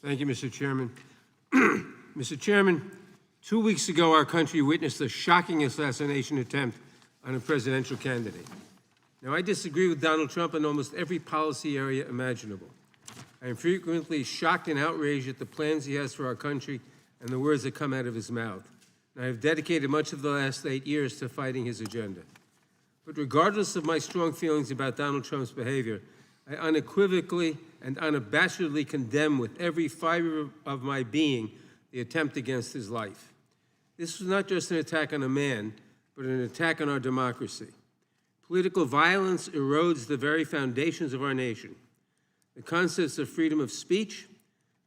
Thank you, Mr. Chairman. Mr. Chairman, 2 weeks ago, our country witnessed a shocking assassination attempt on a presidential candidate. Now, I disagree with Donald Trump in almost every policy area imaginable. I am frequently shocked and outraged at the plans he has for our country and the words that come out of his mouth. And I have dedicated much of the last 8 years to fighting his agenda. But regardless of my strong feelings about Donald Trump's behavior, I unequivocally and unabashedly condemn with every fiber of my being the attempt against his life. This was not just an attack on a man, but an attack on our democracy. Political violence erodes the very foundations of our nation. The concepts of freedom of speech,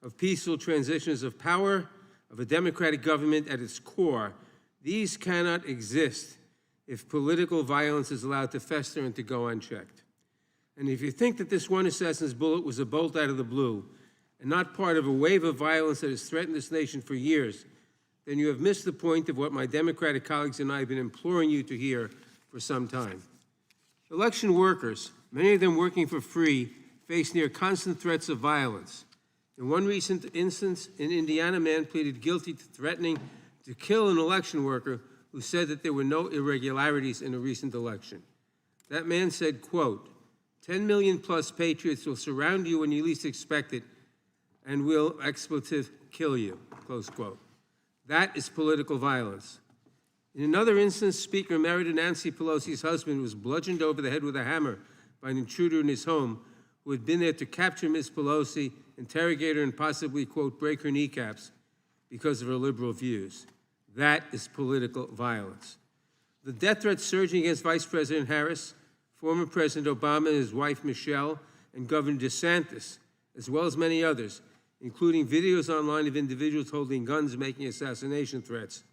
of peaceful transitions of power, of a democratic government at its core, these cannot exist if political violence is allowed to fester and to go unchecked. And if you think that this one assassin's bullet was a bolt out of the blue and not part of a wave of violence that has threatened this nation for years, then you have missed the point of what my Democratic colleagues and I have been imploring you to hear for some time. Election workers, many of them working for free, face near constant threats of violence. In one recent instance, an Indiana man pleaded guilty to threatening to kill an election worker who said that there were no irregularities in a recent election. That man said, quote, 10 million plus patriots will surround you when you least expect it and will expletive kill you, close quote. That is political violence. In another instance, Speaker Emerita Nancy Pelosi's husband was bludgeoned over the head with a hammer by an intruder in his home who had been there to capture Ms. Pelosi, interrogate her, and possibly, quote, break her kneecaps because of her liberal views. That is political violence. The death threats surging against Vice President Harris, former President Obama and his wife Michelle, and Governor DeSantis, as well as many others, including videos online of individuals holding guns making assassination threats.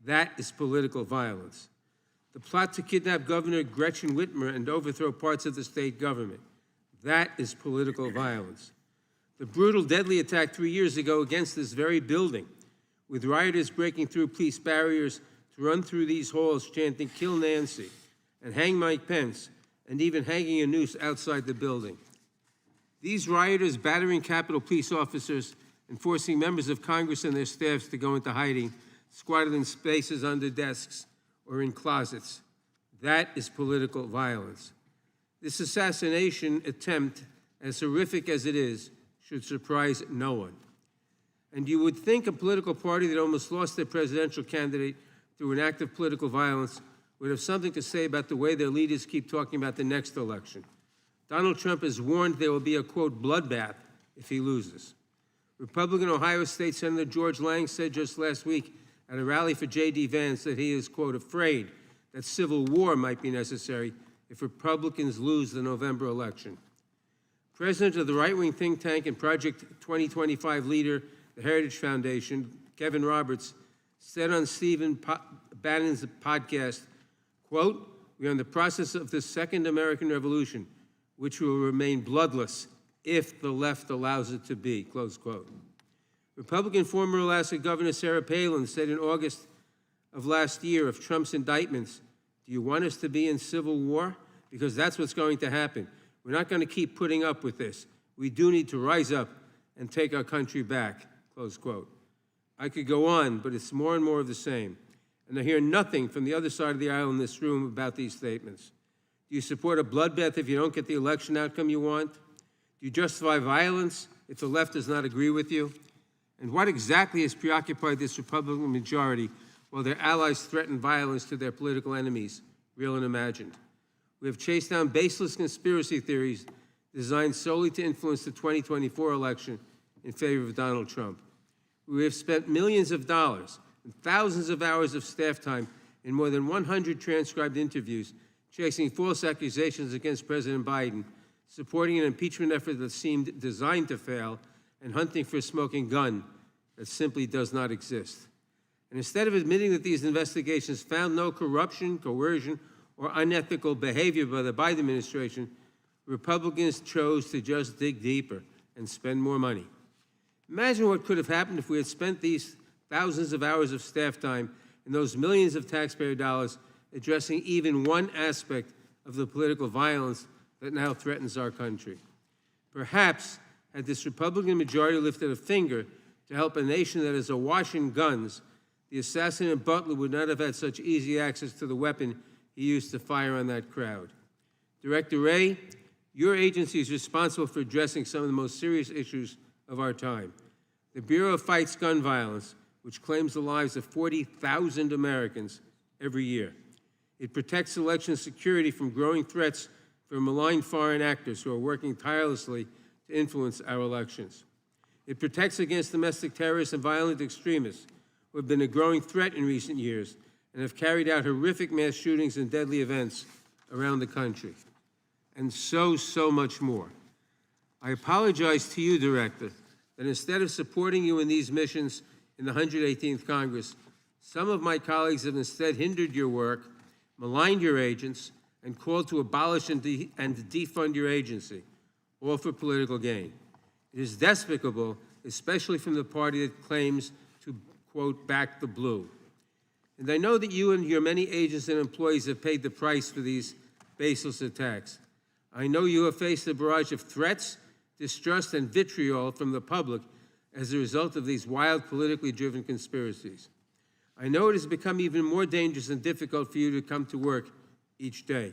That is political violence. The plot to kidnap Governor Gretchen Whitmer and overthrow parts of the state government. That is political violence. The brutal, deadly attack 3 years ago against this very building, with rioters breaking through police barriers to run through these halls chanting, "Kill Nancy," and "Hang Mike Pence," and even hanging a noose outside the building. These rioters battering Capitol Police officers and forcing members of Congress and their staffs to go into hiding, squatted in spaces under desks or in closets. That is political violence. This assassination attempt, as horrific as it is, should surprise no one. And you would think a political party that almost lost their presidential candidate through an act of political violence would have something to say about the way their leaders keep talking about the next election. Donald Trump has warned there will be a, quote, bloodbath if he loses. Republican Ohio State Senator George Lang said just last week at a rally for J.D. Vance that he is, quote, afraid that civil war might be necessary if Republicans lose the November election. President of the right-wing think tank and Project 2025 leader, the Heritage Foundation, Kevin Roberts, said on Stephen Bannon's podcast, quote, "We are in the process of the second American Revolution, which will remain bloodless if the left allows it to be," close quote. Republican former Alaska Governor Sarah Palin said in August of last year of Trump's indictments, "Do you want us to be in civil war? Because that's what's going to happen. We're not going to keep putting up with this. We do need to rise up and take our country back," close quote. I could go on, but it's more and more of the same. And I hear nothing from the other side of the aisle in this room about these statements. Do you support a bloodbath if you don't get the election outcome you want? Do you justify violence if the left does not agree with you? And what exactly has preoccupied this Republican majority while their allies threaten violence to their political enemies, real and imagined? We have chased down baseless conspiracy theories designed solely to influence the 2024 election in favor of Donald Trump. We have spent millions of dollars and thousands of hours of staff time in more than 100 transcribed interviews chasing false accusations against President Biden, supporting an impeachment effort that seemed designed to fail, and hunting for a smoking gun that simply does not exist. And instead of admitting that these investigations found no corruption, coercion, or unethical behavior by the Biden administration, Republicans chose to just dig deeper and spend more money. Imagine what could have happened if we had spent these thousands of hours of staff time and those millions of taxpayer dollars addressing even one aspect of the political violence that now threatens our country. Perhaps had this Republican majority lifted a finger to help a nation that is awash in guns, the assassinate Butler would not have had such easy access to the weapon he used to fire on that crowd. Director Wray, your agency is responsible for addressing some of the most serious issues of our time. The Bureau fights gun violence, which claims the lives of 40,000 Americans every year. It protects election security from growing threats from malign foreign actors who are working tirelessly to influence our elections. It protects against domestic terrorists and violent extremists who have been a growing threat in recent years and have carried out horrific mass shootings and deadly events around the country, and so much more. I apologize to you, Director, that instead of supporting you in these missions in the 118th Congress, some of my colleagues have instead hindered your work, maligned your agents, and called to abolish and defund your agency, all for political gain. It is despicable, especially from the party that claims to, quote, back the blue. And I know that you and your many agents and employees have paid the price for these baseless attacks. I know you have faced a barrage of threats, distrust, and vitriol from the public as a result of these wild, politically driven conspiracies. I know it has become even more dangerous and difficult for you to come to work each day.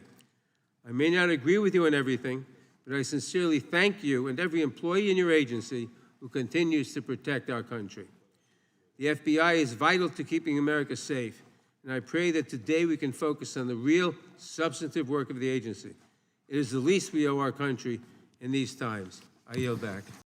I may not agree with you on everything, but I sincerely thank you and every employee in your agency who continues to protect our country. The FBI is vital to keeping America safe, and I pray that today we can focus on the real, substantive work of the agency. It is the least we owe our country in these times. I yield back.